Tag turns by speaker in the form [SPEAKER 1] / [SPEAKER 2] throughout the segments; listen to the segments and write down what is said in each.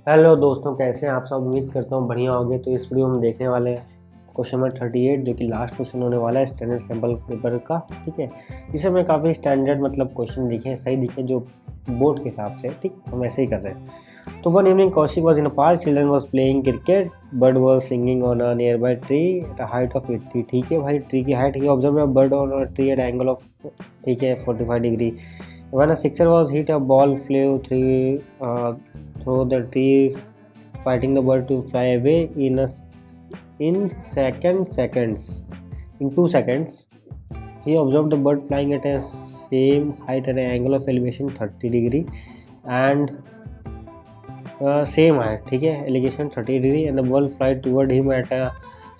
[SPEAKER 1] Hello दोस्तों, कैसे हैं आप सब। उम्मीद करता हूँ बढ़िया होंगे। तो इस वीडियो में देखने वाले हैं क्वेश्चन नंबर 38 जो कि लास्ट क्वेश्चन होने वाला है स्टैंडर्ड सैम्पल पेपर का। ठीक है, इसे मैं काफ़ी स्टैंडर्ड क्वेश्चन दिखे हैं, सही दिखे जो बोर्ड के हिसाब से। ठीक, हम ऐसे ही कर रहे हैं। तो one evening Kaushik was in a park, children was playing cricket, bird was singing on a near by tree at a height of 80। ठीक है भाई, ट्री की height he observe bird on a tree eight angle of, ठीक है, 45 degree. When a sixer was hit, a ball flew through the tree, fighting the bird to fly away in 2 seconds. He observed the bird flying at a same height at an angle of elevation 30 degree and same height. ठीक है, elevation 30 degree and the ball fly toward him at a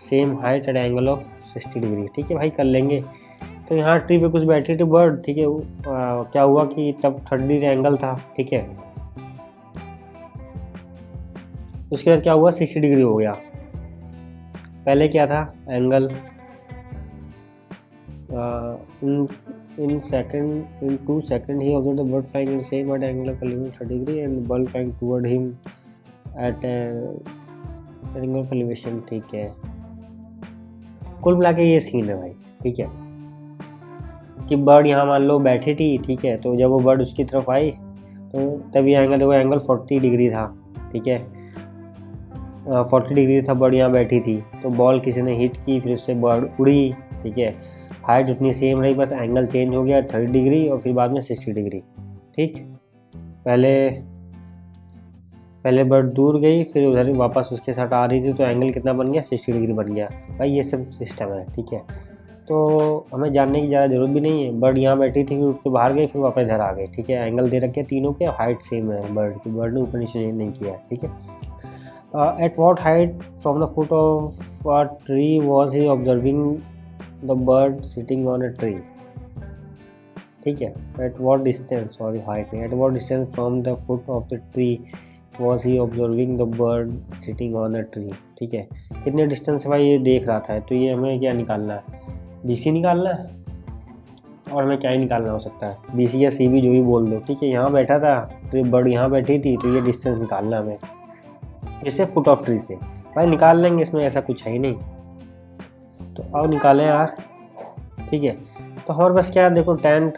[SPEAKER 1] same height at an angle of 60 degree. ठीक है भाई, कर लेंगे। तो यहाँ tree पे कुछ बैठी थी बर्ड। ठीक है, क्या हुआ कि तब 30 डिग्री एंगल था। ठीक है, उसके बाद क्या हुआ, 60 डिग्री हो गया। पहले क्या था एंगल, इन 2 सेकंड ही observe the bird flying in same at angle of 30 degree and the bird flying toward him at angle of elevation. ठीक है, कुल मिला के ये सीन है भाई। ठीक है, कि बर्ड यहाँ मान लो बैठी थी। ठीक है, तो जब वो बर्ड उसकी तरफ आई तो तब ये एंगल, देखो एंगल 40 डिग्री था। ठीक है, 40 डिग्री था, बर्ड यहाँ बैठी थी। तो बॉल किसी ने हिट की, फिर उससे बर्ड उड़ी। ठीक है, हाइट उतनी सेम रही, बस एंगल चेंज हो गया 30 डिग्री और फिर बाद में 60 डिग्री। ठीक, पहले बर्ड दूर गई, फिर उधर वापस उसके साथ आ रही थी, तो एंगल कितना बन गया, 60 डिग्री बन गया भाई। ये सब सिस्टम है। ठीक है, तो हमें जानने की ज़्यादा ज़रूरत भी नहीं है। बर्ड यहाँ बैठी थी, फिर उठ के बाहर गई, फिर वापस इधर आ गई। ठीक है, एंगल दे रखे तीनों के, हाइट सेम है बर्ड की, बर्ड ने ऊपर नीचे नहीं किया है। ठीक है, at what height from the foot of a tree was he observing the bird sitting on a tree. ठीक है, at what distance, sorry height नहीं, at what distance from the foot of the tree was he observing the bird sitting on a tree. ठीक है, कितने distance से भाई ये देख रहा था। तो ये हमें क्या निकालना है, BC निकालना है। और हमें क्या ही निकालना हो सकता है, BC या CB जो भी बोल दो। ठीक है, यहाँ बैठा था तो बर्ड यहाँ बैठी थी, तो ये डिस्टेंस निकालना हमें इससे फुट ऑफ ट्री से। भाई निकाल लेंगे, इसमें ऐसा कुछ है ही नहीं। तो अब निकालें यार। ठीक है, तो हमारे पास क्या है, देखो tan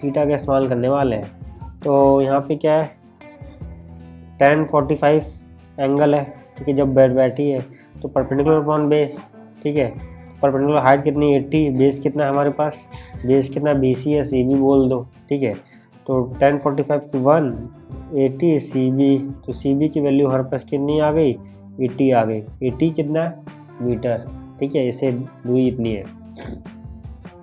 [SPEAKER 1] थीटा का इस्तेमाल करने वाले हैं। तो यहाँ पे क्या है, tan 45 एंगल है। ठीक है, जब बेड बैठी है तो परपेंडिकुलर अपॉन बेस। ठीक है, परपेंडिकुलर हाइट कितनी 80, बेस कितना है हमारे पास, बेस कितना BC या CB बोल दो। ठीक है, तो tan 45 की 1 80 CB, तो CB की वैल्यू हमारे पास कितनी आ गई, 80 आ गई। 80 कितना मीटर। ठीक है, इससे दूरी इतनी है।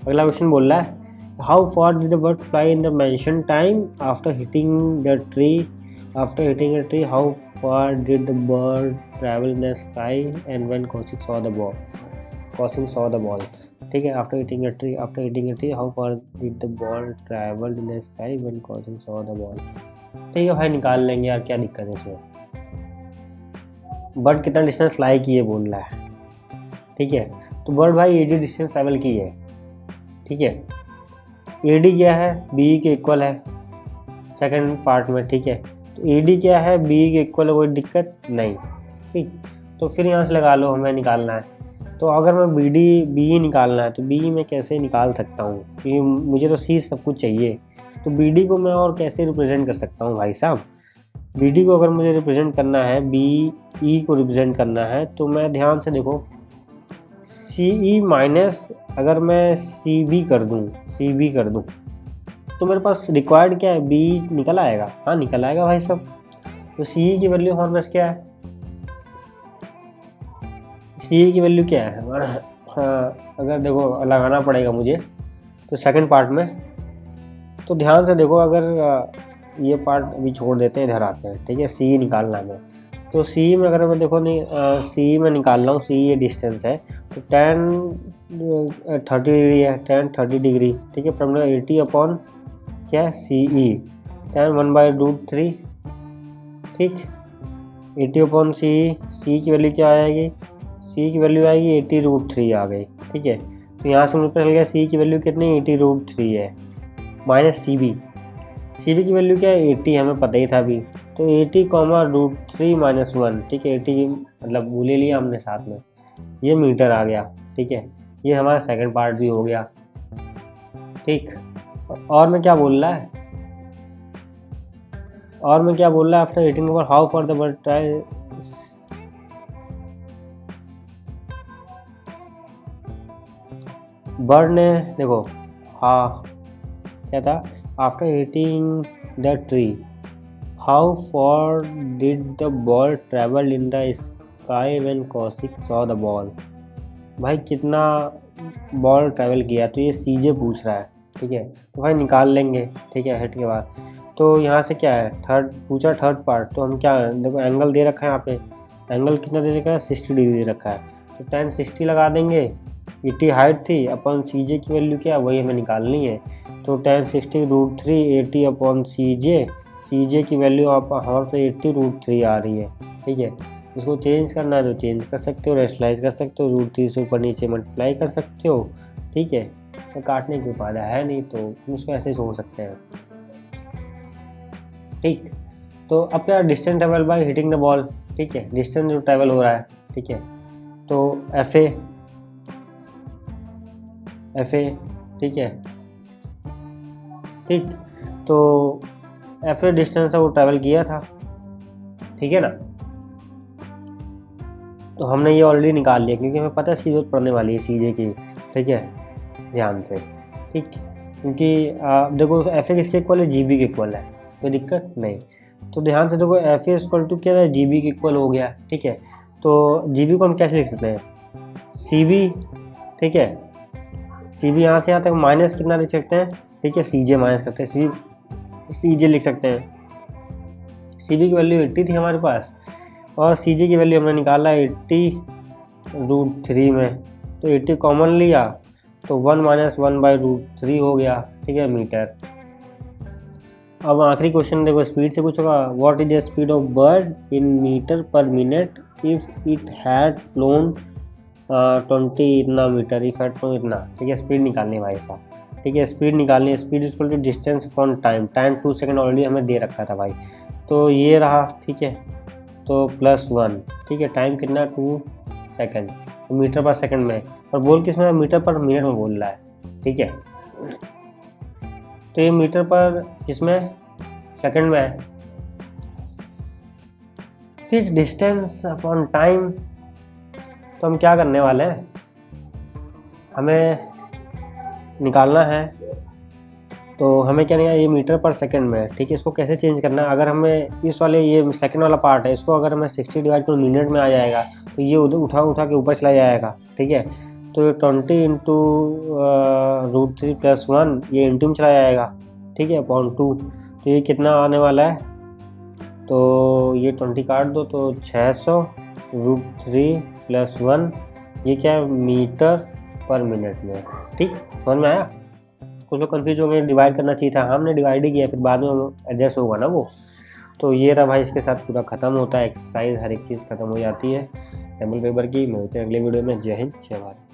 [SPEAKER 1] अगला क्वेश्चन बोल रहा है, how far did the bird fly in the mention time after hitting the tree. After hitting a tree, how far did the bird travel in the sky and when Kaushik saw the ball? ठीक है, after hitting a tree, how far did the ball travel in the sky when Kaushik saw the ball? ठीक है भाई, निकाल लेंगे यार, क्या दिक्कत है इसमें। बर्ड कितना डिस्टेंस फ्लाई की है बोल रहा है। ठीक है, तो बर्ड भाई AD डिस्टेंस ट्रैवल की है। ठीक है, AD क्या है, BE के इक्वल है सेकंड पार्ट में। ठीक है, तो AD क्या है, BE के इक्वल है, कोई दिक्कत नहीं। ठीक, तो फिर यहाँ से लगा लो, हमें निकालना है। तो अगर मैं BE निकालना है तो BE मैं कैसे निकाल सकता हूँ, क्योंकि मुझे तो C सब कुछ चाहिए। तो BD को मैं और कैसे रिप्रेजेंट कर सकता हूँ भाई साहब। BD को अगर मुझे रिप्रेजेंट करना है, BE को रिप्रेजेंट करना है, तो मैं ध्यान से देखो, CE माइनस अगर मैं CB कर दूँ तो मेरे पास रिक्वायर्ड क्या है, BE निकल आएगा। हाँ निकल आएगा भाई साहब। तो CE की वैल्यू हमारे पास क्या है, CE की वैल्यू क्या है हमारा, हाँ अगर देखो लगाना पड़ेगा मुझे तो सेकंड पार्ट में। तो ध्यान से देखो, अगर ये पार्ट अभी छोड़ देते हैं, इधर आते हैं। ठीक है, CE निकालना है। तो CE में अगर मैं देखो नहीं, CE में निकाल रहा हूँ, CE ये डिस्टेंस है, तो tan 30 डिग्री है, tan 30 डिग्री। ठीक है, परपेंडिकुलर 80 अपॉन क्या है, CE, tan 1/√3। ठीक, 80 अपॉन CE की वैल्यू क्या आएगी, CE की वैल्यू आएगी 80√3 आ गई। ठीक है, तो यहाँ से मुझे पता चल गया CE की वैल्यू कितनी, 80√3 है, माइनस CB की वैल्यू क्या है, 80, हमें पता ही था अभी। तो 80, -1, ठीक है, 80 मतलब ले लिया हमने साथ में, ये मीटर आ गया, ठीक है। ये हमारा सेकंड पार्ट भी हो गया, ठीक। और मैं क्या बोल रहा है, after 18 how far the bird try, bird ने देखो हाँ क्या था, after hitting the tree how far did the ball travel in the sky when Kaushik saw the ball. भाई कितना बॉल ट्रैवल किया, तो ये सीजे पूछ रहा है, ठीक है। तो भाई निकाल लेंगे, ठीक है, हिट के बाद। तो यहाँ से क्या है, थर्ड पार्ट, तो हम क्या देखो एंगल दे रखा है यहाँ पे, एंगल कितना दे रखा है, 60 डिग्री दे रखा है, तो tan 60 लगा देंगे। 80 हाइट थी, अपन सीजे की वैल्यू क्या है वही हमें निकालनी है, तो tan 60 √3 80 अपॉन सीजे की वैल्यू आप हमारे से 80 √3 आ रही है, ठीक है। इसको चेंज करना है तो चेंज कर सकते हो, रेशनलाइज कर सकते हो, √3 से ऊपर नीचे मल्टीप्लाई कर सकते हो, ठीक है। तो काटने की फायदा है नहीं, तो हम इसको ऐसे ही छोड़ सकते हैं, ठीक। तो अब क्या, distance travel by hitting the ball, ठीक है, डिस्टेंस जो ट्रेवल हो रहा है, ठीक है। तो FA, ठीक है, ठीक। तो FA डिस्टेंस था वो ट्रैवल किया था, ठीक है ना। तो हमने ये ऑलरेडी निकाल लिया, क्योंकि हमें पता है इसकी जरूरत पड़ने वाली है सीजे की, ठीक है, ध्यान से, ठीक। क्योंकि देखो FA किसके इक्वल है, GB के इक्वल है, कोई दिक्कत नहीं। तो ध्यान से देखो FA इक्वल टू क्या है, GB के इक्वल हो गया, ठीक है। तो GB को हम कैसे लिख सकते हैं, CB, ठीक है, CB यहाँ से यहाँ तक माइनस कितना लिख सकते हैं, ठीक है, CJ माइनस करते हैं, CJ लिख सकते हैं। CB की वैल्यू 80 थी हमारे पास, और CJ की वैल्यू हमने निकाला 80 √3 में, तो 80 कॉमन लिया, तो 1 - 1/√3 हो गया, ठीक है, मीटर। अब आखिरी क्वेश्चन देखो, स्पीड से कुछ होगा, what is the speed of bird in metre per minute if it had flown 20 इतना मीटर, इफ हैड फ्लोन इतना, ठीक है। स्पीड निकालनी भाई साहब, ठीक है, स्पीड निकालनी है। Speed equal to distance upon time, 2 second already हमें दे रखा था भाई, तो ये रहा, ठीक है। तो +1, ठीक है, टाइम कितना 2 सेकंड, तो मीटर पर सेकंड में, और बोल किस में, मीटर पर मिनट में बोल रहा है, ठीक है। तो ये मीटर पर किसमें, सेकंड में है, ठीक। डिस्टेंस अपॉन टाइम, तो हम क्या करने वाले हैं, हमें निकालना है, तो हमें क्या नहीं है, ये मीटर पर सेकंड में है, ठीक है। इसको कैसे चेंज करना है, अगर हमें इस वाले ये सेकंड वाला पार्ट है, इसको अगर हमें 60 डिवाइड कर मिनट में आ जाएगा, तो ये उधर उठा के ऊपर चला जाएगा, ठीक है। तो ये 20 × √3 + 1 ये इंटू में चला जाएगा, ठीक है, अपॉन 2, तो ये कितना आने वाला है, तो ये 20 काट दो, तो 600 √3 + 1, ये क्या है, मीटर पर मिनट में, ठीक। समझ में आया, कुछ लोग कन्फ्यूज हो गए, डिवाइड करना चाहिए था, हमने डिवाइड ही किया, फिर बाद में एडजस्ट होगा ना वो। तो ये रहा भाई, इसके साथ पूरा खत्म होता है एक्सरसाइज, हर एक चीज़ खत्म हो जाती है टेबल पेपर की। मिलते हैं अगले वीडियो में। जय हिंद, जय भारत।